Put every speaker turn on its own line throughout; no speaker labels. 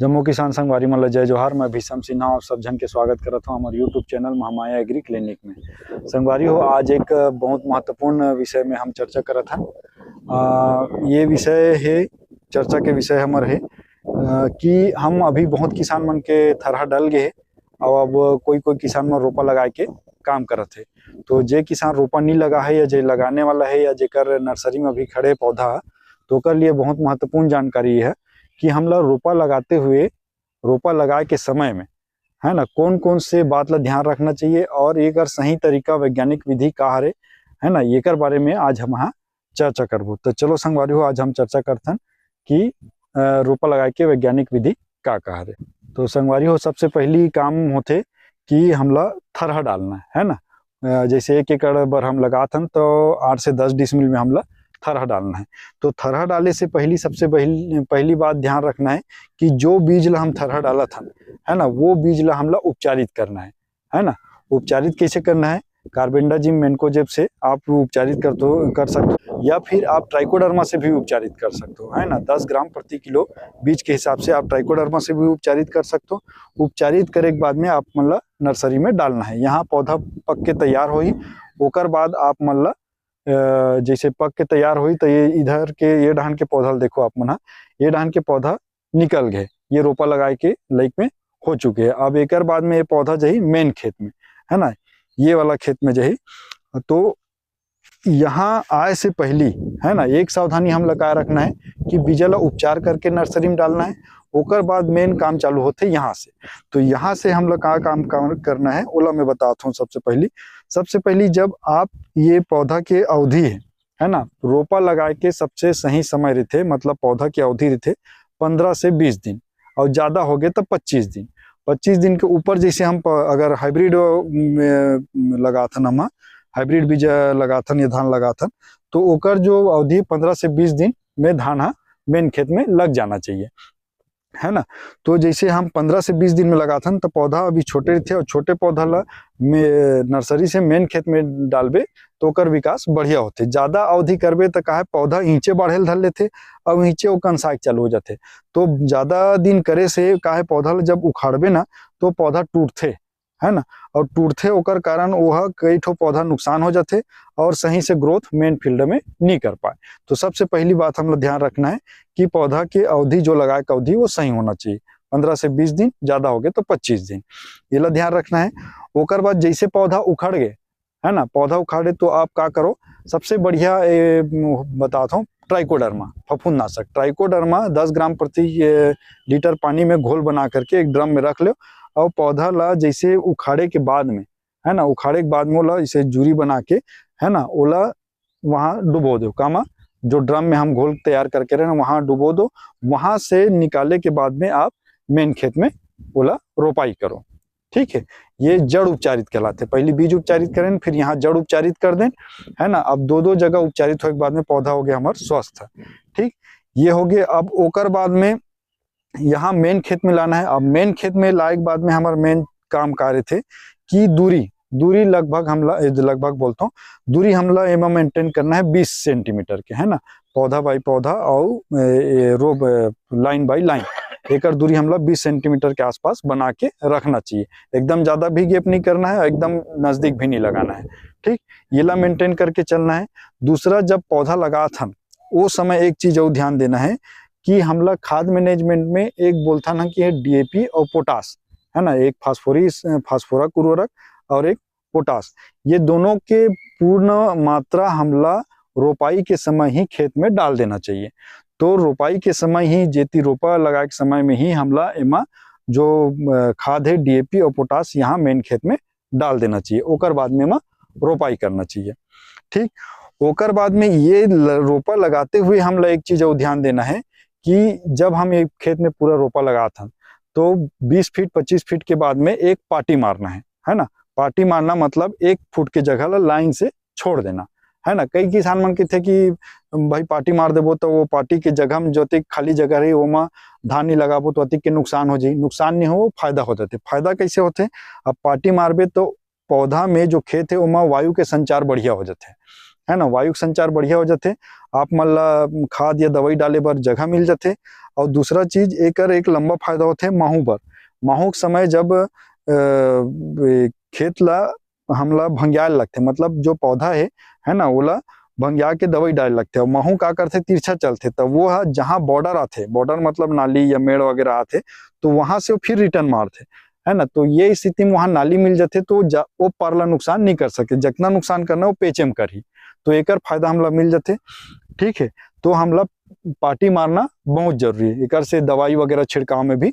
जम्मू किसान संगवारी मन ल जय जोहार। मैं भीषम सिन्हा आप सब जन के स्वागत करता हूँ हमारे YouTube channel Mahamaya agri clinic में। संगवारी हो, आज एक बहुत महत्वपूर्ण विषय में हम चर्चा करत हन। ये विषय है, चर्चा के विषय हमारे है कि हम अभी बहुत किसान मन के थरहा डल गए और अब कोई कोई किसान मन रोपा लगा के काम करत है। तो जे किसान रोपा नहीं लगा है या जे लगाने वाला है या जेकर नर्सरी में अभी खड़े पौधा, तो कर लिए बहुत महत्वपूर्ण जानकारी है कि हम लोग रोपा लगाते हुए, रोपा लगाए के समय में है ना, कौन कौन से बात ला ध्यान रखना चाहिए और एक सही तरीका वैज्ञानिक विधि का है ना, ये बारे में आज हम यहाँ चर्चा करबो। तो चलो संगवारी हो, आज हम चर्चा करथन कि रोपा लगाए के वैज्ञानिक विधि का हरे। तो संगवारी हो, सबसे पहली काम होते कि हमला थरहा डालना है ना। जैसे 1 एकड़ बर हम लगाथन तो 8 से 10 डिसमिल में हमला थरहा डालना है। तो थरहा डाले से सबसे पहली बात ध्यान रखना है कि जो बीज ला हम थरहा डाला था है ना, वो बीज ला हमला उपचारित करना है ना। उपचारित कैसे करना है? कार्बेंडाजिम मेन्कोजेब से आप उपचारित कर सकते हो, या फिर आप ट्राइकोडर्मा से भी उपचारित कर सकते हो, है ना। 10 ग्राम प्रति किलो बीज के हिसाब से आप ट्राइकोडर्मा से भी उपचारित कर सकते हो। उपचारित करे के बाद में आप मतलब नर्सरी में डालना है। यहाँ पौधा पक के तैयार हो, ओकर बाद आप मतलब जैसे पक के तैयार हुई तो ये इधर के ये धान के पौधा देखो आप मना, ये धान के पौधा निकल गए, ये रोपा लगाए के लाइक में हो चुके हैं। अब एक बाद में ये पौधा जही मेन खेत में है ना, ये वाला खेत में जही। तो यहाँ आए से पहली है ना, एक सावधानी हम लगा रखना है कि बीजा ला उपचार करके नर्सरी में डालना है। ओकर बाद मेन काम चालू होते यहाँ से। तो यहाँ से हम लोग का काम करना है ओला मैं बताता हूँ। सबसे पहली जब आप ये पौधा के अवधि है ना, रोपा लगाए के सबसे सही समय रहते, मतलब पौधा की अवधि रहते 15 से 20 दिन और ज्यादा हो गए तो 25 दिन। 25 दिन के ऊपर जैसे हम अगर हाइब्रिड लगाथन, हम हाइब्रिड बीज लगाथन या धान लगाथन, तो ओकर जो अवधि 15 से 20 दिन में धान मेन खेत में लग जाना चाहिए, है ना। तो जैसे हम 15 से 20 दिन में लगाथन तो पौधा अभी छोटे थे और छोटे पौधा ला नर्सरी से मेन खेत में डालबे तो ओकर विकास बढ़िया होते। ज्यादा अवधि करबे तो का है पौधा नीचे बढ़े धर लेते और नीचे वो कंसाइक चालू हो जाते। तो ज्यादा दिन करे से का है पौधा ला जब उखाड़बे ना तो पौधा टूटते है ना, और टूटते ओकर कारण वह कई ठो पौधा नुकसान हो जाते और सही से ग्रोथ मेन फील्ड में नहीं कर पाए। तो सबसे पहली बात हम लोग ध्यान रखना है कि पौधा की अवधि जो लगाए का अवधि वो सही होना चाहिए। 15 से 20 दिन, ज्यादा हो गए तो 25 दिन, ये ला ध्यान रखना है। ओकर बाद जैसे पौधा उखड़ गए है ना, पौधा उखाड़े तो आप क्या करो, सबसे बढ़िया बताता हूँ, ट्राइकोडर्मा फफूंदनाशक ट्राइकोडर्मा 10 ग्राम प्रति लीटर पानी में घोल बना करके एक ड्रम में रख लो और पौधा ला जैसे उखाड़े के बाद में है ना, उखाड़े के बाद में ओला इसे जूरी बना के है ना, ओला वहां डुबो दो। कामा जो ड्रम में हम घोल तैयार करके रहे वहां डुबो दो। वहां से निकाले के बाद में आप मेन खेत में ओला रोपाई करो, ठीक है। ये जड़ उपचारित कहलाते, पहले बीज उपचारित करें फिर यहाँ जड़ उपचारित कर दें, है ना। अब दो जगह उपचारित होने के बाद में पौधा हो गया हमारा स्वस्थ, ठीक। ये हो गया। अब ओकर बाद में यहाँ मेन खेत में लाना है। अब मेन खेत में लाए के बाद में हमारा मेन काम कार्य थे कि दूरी लगभग बोलता हूँ, दूरी हमला एमा मेंटेन करना है 20 सेंटीमीटर के, है ना। पौधा बाई पौधा और रो लाइन बाई लाइन एक दूरी हमला 20 सेंटीमीटर के आसपास बना के रखना चाहिए। एकदम ज्यादा भी गैप नहीं करना है, एकदम नजदीक भी नहीं लगाना है, ठीक। ये ला मेंटेन करके चलना है। दूसरा, जब पौधा लगा था वो समय एक चीज और ध्यान देना है कि हमला खाद मैनेजमेंट में एक बोलता ना कि डीएपी और पोटास, है ना, एक फास्फोरक उर्वरक और एक पोटास, ये दोनों के पूर्ण मात्रा हमला रोपाई के समय ही खेत में डाल देना चाहिए। तो रोपाई के समय ही, जेती रोपा लगाए के समय में ही हमला एमा जो खाद है डीएपी और पोटास यहाँ मेन खेत में डाल देना चाहिए। ओकर बाद में एमा रोपाई करना चाहिए, ठीक। ओकर बाद में ये रोपा लगाते हुए हमला एक चीज और ध्यान देना है कि जब हम एक खेत में पूरा रोपा लगा था तो 20 फीट 25 फीट के बाद में एक पार्टी मारना है ना। पार्टी मारना मतलब 1 फुट के जगह ला लाइन से छोड़ देना, है ना। कई किसान मन के थे कि भाई पार्टी मार देबो तो वो पार्टी के जगह में जो खाली जगह रही वो धान नहीं लगाबो तो अति के नुकसान हो जाए। नुकसान नहीं हो, फायदा हो जाते। फायदा कैसे होते? अब पार्टी मारबे तो पौधा में जो खेत है वो वायु के संचार बढ़िया हो जाते, है ना, वायु संचार बढ़िया हो जाते, आप मन ला खाद या दवाई डाले बर जगह मिल जाते। और दूसरा चीज एकर एक लंबा फायदा होते माहू बर। माहू के समय जब खेत ला हमला भंग्याल लगते, मतलब जो पौधा है ना, ओला भंग्या के दवाई डाले लगते। और महू का करते तिरछा चलते, तब वो जहाँ बॉर्डर आते, बॉर्डर मतलब नाली या मेड़ वगैरह आते, तो वहां से वो फिर रिटर्न मारते, है ना। तो ये स्थिति में वहां नाली मिल जाते तो वो पारला नुकसान नहीं कर सके, जितना नुकसान करना वो पेचेम कर ही। तो एकर फायदा हमला मिल जाते, ठीक है। तो हमला पार्टी मारना बहुत जरूरी है, एकर से दवाई वगैरह छिड़काव में भी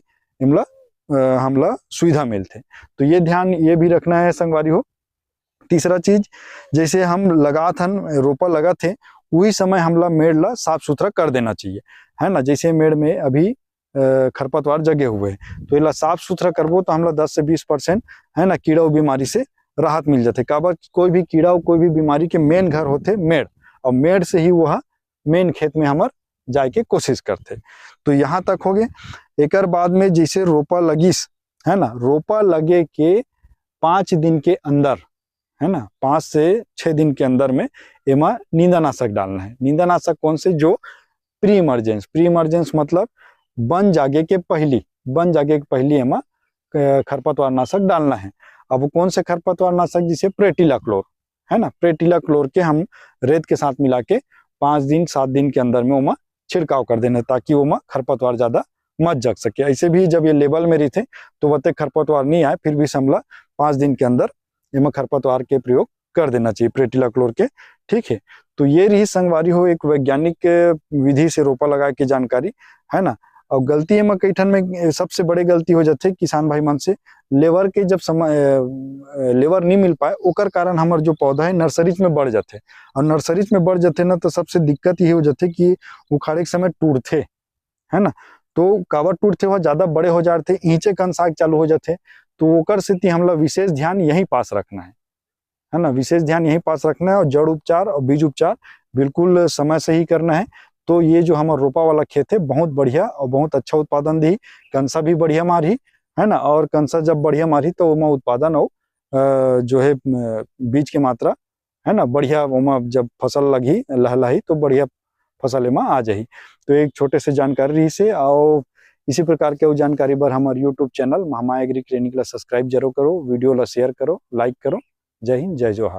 हमला सुविधा मिलते। तो ये ध्यान ये भी रखना है संगवारी हो। तीसरा चीज, जैसे हम लगात हन रोपा लगा थे, वही समय हमला मेड़ ला साफ सुथरा कर देना चाहिए, है ना। जैसे मेड़ में अभी खरपतवार जगे हुए हैं, तो इला साफ सुथरा करबो तो हमला 10 से 20% है ना कीड़ा बीमारी से राहत मिल जाते। काबर कोई भी कीड़ा कोई भी बीमारी के मेन घर होते मेड़, और मेड़ से ही वह मेन खेत में हमर जाए के कोशिश करते। तो यहाँ तक हो गए। एक बाद में जैसे रोपा लगिस, है ना, रोपा लगे के 5 दिन के अंदर, है ना, 5 से 6 दिन के अंदर में एमा नींदानाशक डालना है। नींदानाशक कौन से, जो प्री इमरजेंस मतलब बन जागे के पहली एमा खरपतवार नाशक डालना है। अब कौन से खरपतवार नाशक, जैसे प्रेटिला क्लोर, है ना, प्रेटिला क्लोर के हम रेत के साथ मिला के 5 दिन 7 दिन के अंदर में ओमा छिड़काव कर देना, ताकि ओमा खरपतवार ज्यादा मत जग सके। ऐसे भी जब ये लेवल में रहते तो वते खरपतवार नहीं आए, फिर भी हमला 5 दिन के अंदर एमा खरपतवार के प्रयोग कर देना चाहिए प्रेटिला क्लोर के, ठीक है। तो ये रही संगवारी हो एक वैज्ञानिक विधि से रोपा लगा के जानकारी, है ना। और गलती एमा कई ठन में सबसे बड़े गलती हो जाते किसान भाई मन से, लेबर के जब लेबर नहीं मिल पाए, ओकर कारण हमार जो पौधा है नर्सरीज में बढ़ जाते, और नर्सरीज में बढ़ जाते ना, तो सबसे दिक्कत ये हो जाते कि उखाड़े के समय टूटते, है ना। तो काबर टूटते हुआ ज्यादा बड़े हो जाते, ईंचे कन साग चालू हो जाते। तो ओकर से हमला विशेष ध्यान यही पास रखना है ना, विशेष ध्यान यही पास रखना है। और जड़ उपचार और बीज उपचार बिल्कुल समय से ही करना है। तो ये जो हमारा रोपा वाला खेत है बहुत बढ़िया और बहुत अच्छा उत्पादन दी, कंसा भी बढ़िया मारी, है ना। और कंसा जब बढ़िया मारी तो ओमा उत्पादन और जो है बीज की मात्रा, है ना, बढ़िया ओमा जब फसल लगी लहलही तो बढ़िया फसल एमा आ जाही। तो एक छोटे से जानकारी रही से, और इसी प्रकार के जानकारी बर हमारे YouTube channel Mahamaya agri clinic ला सब्सक्राइब जरूर करो, वीडियो ला शेयर करो, लाइक करो। जय हिंद, जय जोहार।